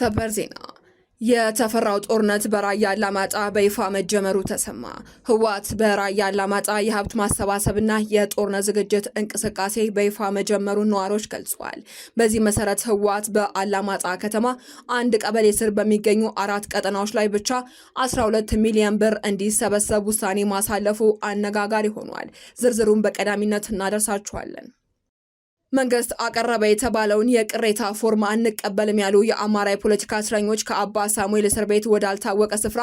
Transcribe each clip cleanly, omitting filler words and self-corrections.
ሰበር ዜና የተፈራው ጦርነት በራያ አላማጣ በይፋ መጀመሩ ተሰማ። ህወሓት በራያ አላማጣ የሀብት ማሰባሰብና የጦርነት ዝግጅት እንቅስቃሴ በይፋ መጀመሩን ነዋሪዎች ገልጸዋል። በዚህ መሰረት ህወሓት በአላማጣ ከተማ አንድ ቀበሌ ስር በሚገኙ 4 ቀጠናዎች ላይ ብቻ 12 ሚሊዮን ብር እንዲሰበሰብ ውሳኔ ማሳለፉ አነጋጋሪ ሆኗል። ዝርዝሩን በቀዳሚነት እናደርሳችኋለን። መንግስት አቀረበ የተባለውን የቅሬታ ፎርም አንቀበልም ያሉ የአማራ የፖለቲካ እስረኞች ከአባ ሳሙኤል እስር ቤት ወዳልታወቀ ስፍራ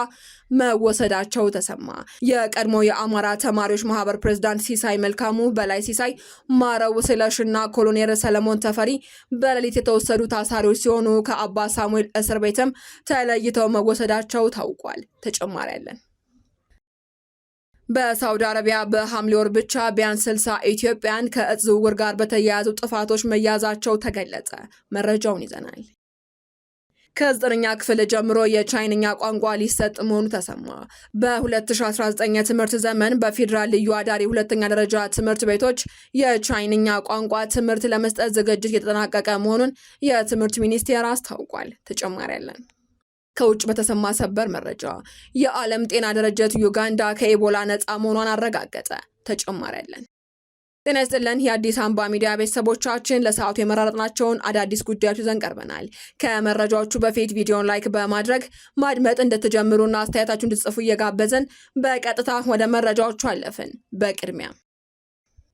መወሰዳቸው ተሰማ። የቀድሞ የአማራ ተማሪዎች ማህበር ፕሬዝዳንት ሲሳይ መልካሙ፣ በላይ ሲሳይ፣ ማረው ስለሽና ኮሎኔል ሰለሞን ተፈሪ በሌሊት የተወሰዱ ታሳሪዎች ሲሆኑ ከአባ ሳሙኤል እስር ቤትም ተለይተው መወሰዳቸው ታውቋል። ተጨማሪ ያለን በሳውዲ አረቢያ በሐምሌ ወር ብቻ ቢያንስ 60 ኢትዮጵያን ከእጽ ዝውውር ጋር በተያያዙ ጥፋቶች መያዛቸው ተገለጸ። መረጃውን ይዘናል። ከ9ኛ ክፍል ጀምሮ የቻይንኛ ቋንቋ ሊሰጥ መሆኑ ተሰማ። በ2019 የትምህርት ዘመን በፌዴራል ልዩ አዳሪ ሁለተኛ ደረጃ ትምህርት ቤቶች የቻይንኛ ቋንቋ ትምህርት ለመስጠት ዝግጅት የተጠናቀቀ መሆኑን የትምህርት ሚኒስቴር አስታውቋል። ተጨማሪ ያለን ከውጭ በተሰማ ሰበር መረጃ የዓለም ጤና ድርጅት ዩጋንዳ ከኢቦላ ነፃ መሆኗን አረጋገጠ። ተጨማሪ ያለን ጤና ይስጥልን የአዲስ አምባ ሚዲያ ቤተሰቦቻችን፣ ለሰዓቱ የመረጥናቸውን አዳዲስ ጉዳዮች ይዘን ቀርበናል። ከመረጃዎቹ በፊት ቪዲዮን ላይክ በማድረግ ማድመጥ እንድትጀምሩና አስተያየታችሁን እንድትጽፉ እየጋበዝን በቀጥታ ወደ መረጃዎቹ አለፍን። በቅድሚያ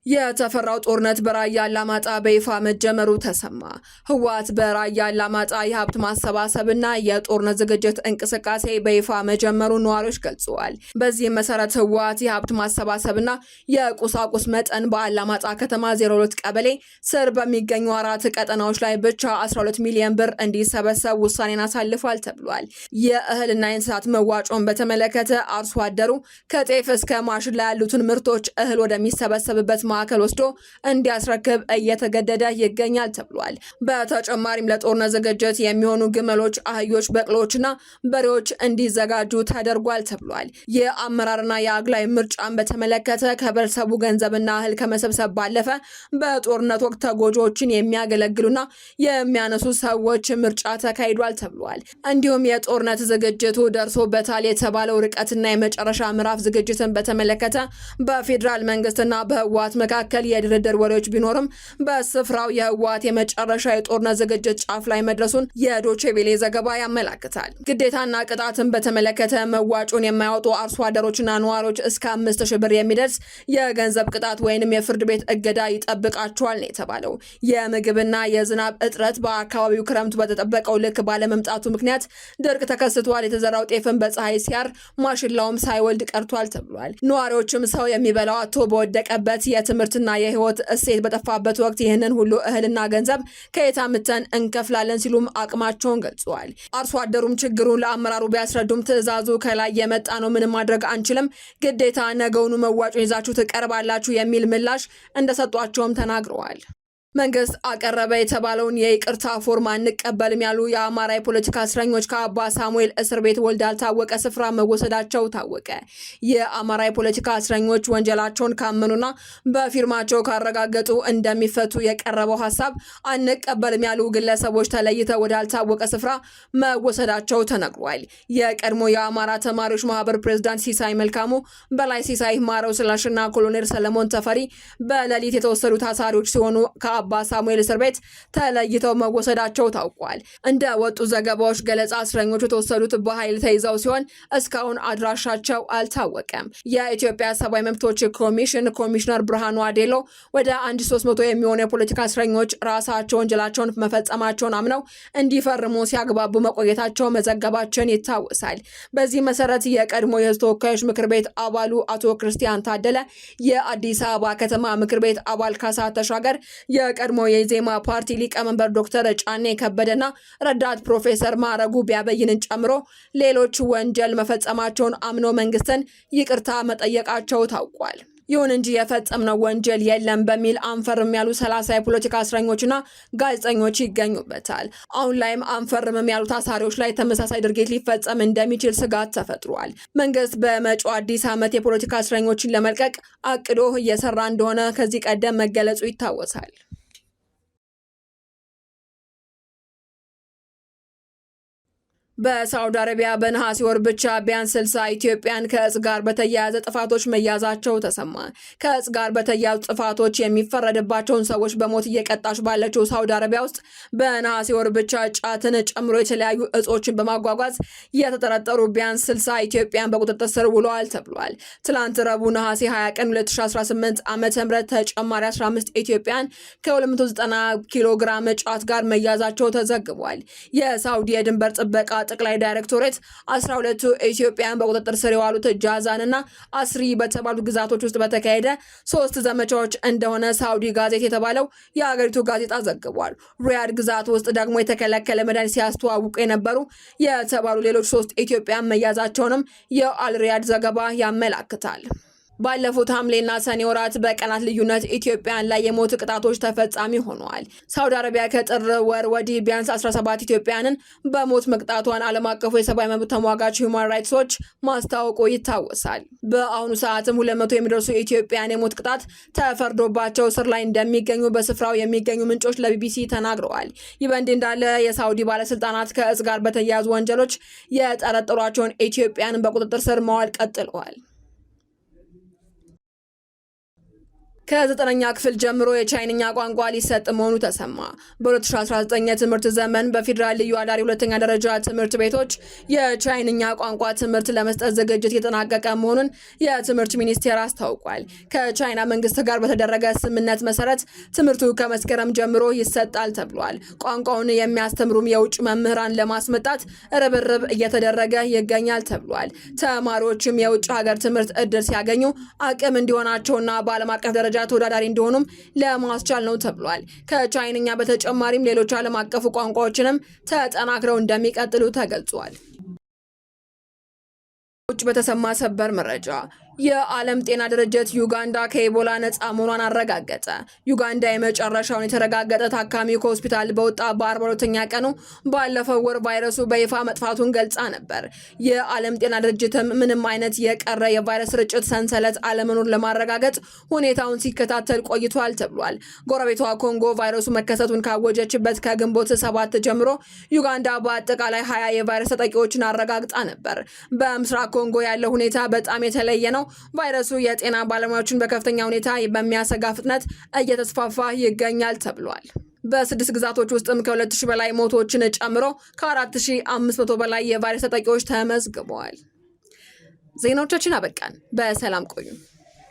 የተፈራው ጦርነት በራያ አላማጣ በይፋ መጀመሩ ተሰማ። ህወሓት በራያ አላማጣ የሀብት ማሰባሰብና የጦርነት ዝግጅት እንቅስቃሴ በይፋ መጀመሩ ነዋሪዎች ገልጸዋል። በዚህም መሰረት ህወሓት የሀብት ማሰባሰብና የቁሳቁስ መጠን በአላማጣ ከተማ 02 ቀበሌ ስር በሚገኙ 4 ቀጠናዎች ላይ ብቻ 12 ሚሊዮን ብር እንዲሰበሰብ ውሳኔን አሳልፏል ተብሏል። የእህልና የእንስሳት መዋጮን በተመለከተ አርሶ አደሩ ከጤፍ እስከ ማሽላ ያሉትን ምርቶች እህል ወደሚሰበሰብበት ማዕከል ወስዶ እንዲያስረክብ እየተገደደ ይገኛል ተብሏል። በተጨማሪም ለጦርነት ዝግጅት የሚሆኑ ግመሎች፣ አህዮች፣ በቅሎችና በሬዎች እንዲዘጋጁ ተደርጓል ተብሏል። የአመራርና የአግላይ ምርጫን በተመለከተ ከህብረተሰቡ ገንዘብና እህል ከመሰብሰብ ባለፈ በጦርነት ወቅት ተጎጂዎችን የሚያገለግሉና የሚያነሱ ሰዎች ምርጫ ተካሂዷል ተብሏል። እንዲሁም የጦርነት ዝግጅቱ ደርሶበታል የተባለው ርቀትና የመጨረሻ ምዕራፍ ዝግጅትን በተመለከተ በፌዴራል መንግስትና በህወሓት መካከል የድርድር ወሬዎች ቢኖርም በስፍራው የህወሓት የመጨረሻ የጦርነት ዝግጅት ጫፍ ላይ መድረሱን የዶቼ ቬለ ዘገባ ያመላክታል። ግዴታና ቅጣትን በተመለከተ መዋጮን የማያወጡ አርሶ አደሮችና ነዋሪዎች እስከ 5000 ብር የሚደርስ የገንዘብ ቅጣት ወይንም የፍርድ ቤት እገዳ ይጠብቃቸዋል ነው የተባለው። የምግብና የዝናብ እጥረት በአካባቢው ክረምቱ በተጠበቀው ልክ ባለመምጣቱ ምክንያት ድርቅ ተከስቷል። የተዘራው ጤፍን በፀሐይ ሲያር ማሽላውም ሳይወልድ ቀርቷል ተብሏል። ነዋሪዎችም ሰው የሚበላው አጥቶ በወደቀበት የትምህርትና የህይወት እሴት በጠፋበት ወቅት ይህንን ሁሉ እህልና ገንዘብ ከየት አምጥተን እንከፍላለን ሲሉም አቅማቸውን ገልጸዋል። አርሶ አደሩም ችግሩን ለአመራሩ ቢያስረዱም ትዕዛዙ ከላይ የመጣ ነው፣ ምንም ማድረግ አንችልም፣ ግዴታ ነገውኑ መዋጮን ይዛችሁ ትቀርባላችሁ የሚል ምላሽ እንደሰጧቸውም ተናግረዋል። መንግስት አቀረበ የተባለውን የይቅርታ ፎርም አንቀበልም ያሉ የአማራ የፖለቲካ እስረኞች ከአባ ሳሙኤል እስር ቤት ወዳልታወቀ ስፍራ መወሰዳቸው ታወቀ። የአማራ የፖለቲካ እስረኞች ወንጀላቸውን ካመኑና በፊርማቸው ካረጋገጡ እንደሚፈቱ የቀረበው ሀሳብ አንቀበልም ያሉ ግለሰቦች ተለይተው ወዳልታወቀ ስፍራ መወሰዳቸው ተነግሯል። የቀድሞ የአማራ ተማሪዎች ማህበር ፕሬዝዳንት ሲሳይ መልካሙ፣ በላይ ሲሳይ፣ ማረው ስለሽና ኮሎኔል ሰለሞን ተፈሪ በሌሊት የተወሰዱ ታሳሪዎች ሲሆኑ አባ ሳሙኤል እስር ቤት ተለይተው መወሰዳቸው ታውቋል። እንደ ወጡ ዘገባዎች ገለጻ እስረኞቹ የተወሰዱት በኃይል ተይዘው ሲሆን እስካሁን አድራሻቸው አልታወቀም። የኢትዮጵያ ሰብአዊ መብቶች ኮሚሽን ኮሚሽነር ብርሃኑ አዴሎ ወደ 1300 የሚሆኑ የፖለቲካ እስረኞች ራሳቸው ወንጀላቸውን መፈጸማቸውን አምነው እንዲፈርሙ ሲያግባቡ መቆየታቸው መዘገባችን ይታወሳል። በዚህ መሰረት የቀድሞ የህዝብ ተወካዮች ምክር ቤት አባሉ አቶ ክርስቲያን ታደለ፣ የአዲስ አበባ ከተማ ምክር ቤት አባል ካሳ ተሻገር፣ የቀድሞ የኢዜማ ፓርቲ ሊቀመንበር ዶክተር ጫኔ ከበደና ረዳት ፕሮፌሰር ማረጉ ቢያበይንን ጨምሮ ሌሎች ወንጀል መፈጸማቸውን አምኖ መንግስትን ይቅርታ መጠየቃቸው ታውቋል። ይሁን እንጂ የፈጸምነው ወንጀል የለም በሚል አንፈርም ያሉ 30 የፖለቲካ እስረኞችና ጋዜጠኞች ይገኙበታል። አሁን ላይም አንፈርምም ያሉ ታሳሪዎች ላይ ተመሳሳይ ድርጊት ሊፈጸም እንደሚችል ስጋት ተፈጥሯል። መንግስት በመጪው አዲስ ዓመት የፖለቲካ እስረኞችን ለመልቀቅ አቅዶ እየሰራ እንደሆነ ከዚህ ቀደም መገለጹ ይታወሳል። በሳውዲ አረቢያ በነሐሴ ወር ብቻ ቢያንስ 60 ኢትዮጵያን ከእጽ ጋር በተያያዘ ጥፋቶች መያዛቸው ተሰማ። ከእጽ ጋር በተያያዙ ጥፋቶች የሚፈረድባቸውን ሰዎች በሞት እየቀጣች ባለችው ሳውዲ አረቢያ ውስጥ በነሐሴ ወር ብቻ ጫትን ጨምሮ የተለያዩ እጾችን በማጓጓዝ የተጠረጠሩ ቢያንስ 60 ኢትዮጵያን በቁጥጥር ስር ውለዋል ተብሏል። ትላንት ረቡዕ ነሐሴ 20 ቀን 2018 ዓ.ም ተጨማሪ 15 ኢትዮጵያን ከ290 ኪሎ ግራም ጫት ጋር መያዛቸው ተዘግቧል። የሳውዲ የድንበር ጥበቃ ጠቅላይ ዳይሬክቶሬት 12 ኢትዮጵያን በቁጥጥር ስር የዋሉት ጃዛንና አስሪ በተባሉ ግዛቶች ውስጥ በተካሄደ 3 ዘመቻዎች እንደሆነ ሳውዲ ጋዜጣ የተባለው የሀገሪቱ ጋዜጣ ዘግቧል። ሪያድ ግዛት ውስጥ ደግሞ የተከለከለ መድኃኒት ሲያስተዋውቁ የነበሩ የተባሉ ሌሎች 3 ኢትዮጵያን መያዛቸውንም የአልሪያድ ዘገባ ያመላክታል። ባለፉት ሐምሌና ሰኔ ወራት በቀናት ልዩነት ኢትዮጵያን ላይ የሞት ቅጣቶች ተፈጻሚ ሆነዋል። ሳውዲ አረቢያ ከጥር ወር ወዲህ ቢያንስ 17 ኢትዮጵያንን በሞት መቅጣቷን ዓለም አቀፉ የሰብአዊ መብት ተሟጋች ሁማን ራይትስ ዎች ማስታወቁ ይታወሳል። በአሁኑ ሰዓትም 200 የሚደርሱ ኢትዮጵያን የሞት ቅጣት ተፈርዶባቸው እስር ላይ እንደሚገኙ በስፍራው የሚገኙ ምንጮች ለቢቢሲ ተናግረዋል። ይህ በእንዲህ እንዳለ የሳውዲ ባለስልጣናት ከእጽ ጋር በተያያዙ ወንጀሎች የጠረጠሯቸውን ኢትዮጵያን በቁጥጥር ስር ማዋል ቀጥለዋል። ከ9ኛ ክፍል ጀምሮ የቻይንኛ ቋንቋ ሊሰጥ መሆኑ ተሰማ። በ2019 የትምህርት ዘመን በፌዴራል ልዩ አዳሪ ሁለተኛ ደረጃ ትምህርት ቤቶች የቻይንኛ ቋንቋ ትምህርት ለመስጠት ዝግጅት የተጠናቀቀ መሆኑን የትምህርት ሚኒስቴር አስታውቋል። ከቻይና መንግስት ጋር በተደረገ ስምምነት መሰረት ትምህርቱ ከመስከረም ጀምሮ ይሰጣል ተብሏል። ቋንቋውን የሚያስተምሩም የውጭ መምህራን ለማስመጣት ርብርብ እየተደረገ ይገኛል ተብሏል። ተማሪዎችም የውጭ ሀገር ትምህርት እድል ሲያገኙ አቅም እንዲሆናቸውና በዓለም አቀፍ ደረጃ ተወዳዳሪ እንደሆኑም ለማስቻል ነው ተብሏል። ከቻይንኛ በተጨማሪም ሌሎች ዓለም አቀፍ ቋንቋዎችንም ተጠናክረው እንደሚቀጥሉ ተገልጿል። ውጭ በተሰማ ሰበር መረጃ የዓለም ጤና ድርጅት ዩጋንዳ ከኢቦላ ነፃ መሆኗን አረጋገጠ። ዩጋንዳ የመጨረሻውን የተረጋገጠ ታካሚ ከሆስፒታል በወጣ በ42ኛ ቀኑ ባለፈው ወር ቫይረሱ በይፋ መጥፋቱን ገልጻ ነበር። የዓለም ጤና ድርጅትም ምንም አይነት የቀረ የቫይረስ ስርጭት ሰንሰለት አለመኖር ለማረጋገጥ ሁኔታውን ሲከታተል ቆይቷል ተብሏል። ጎረቤቷ ኮንጎ ቫይረሱ መከሰቱን ካወጀችበት ከግንቦት 7 ጀምሮ ዩጋንዳ በአጠቃላይ 20 የቫይረስ ተጠቂዎችን አረጋግጣ ነበር። በምስራቅ ኮንጎ ያለው ሁኔታ በጣም የተለየ ነው። ቫይረሱ የጤና ባለሙያዎችን በከፍተኛ ሁኔታ በሚያሰጋ ፍጥነት እየተስፋፋ ይገኛል ተብሏል። በ6 ግዛቶች ውስጥም ከ2000 በላይ ሞቶችን ጨምሮ ከ4500 በላይ የቫይረስ ተጠቂዎች ተመዝግበዋል። ዜናዎቻችን አበቃን። በሰላም ቆዩ።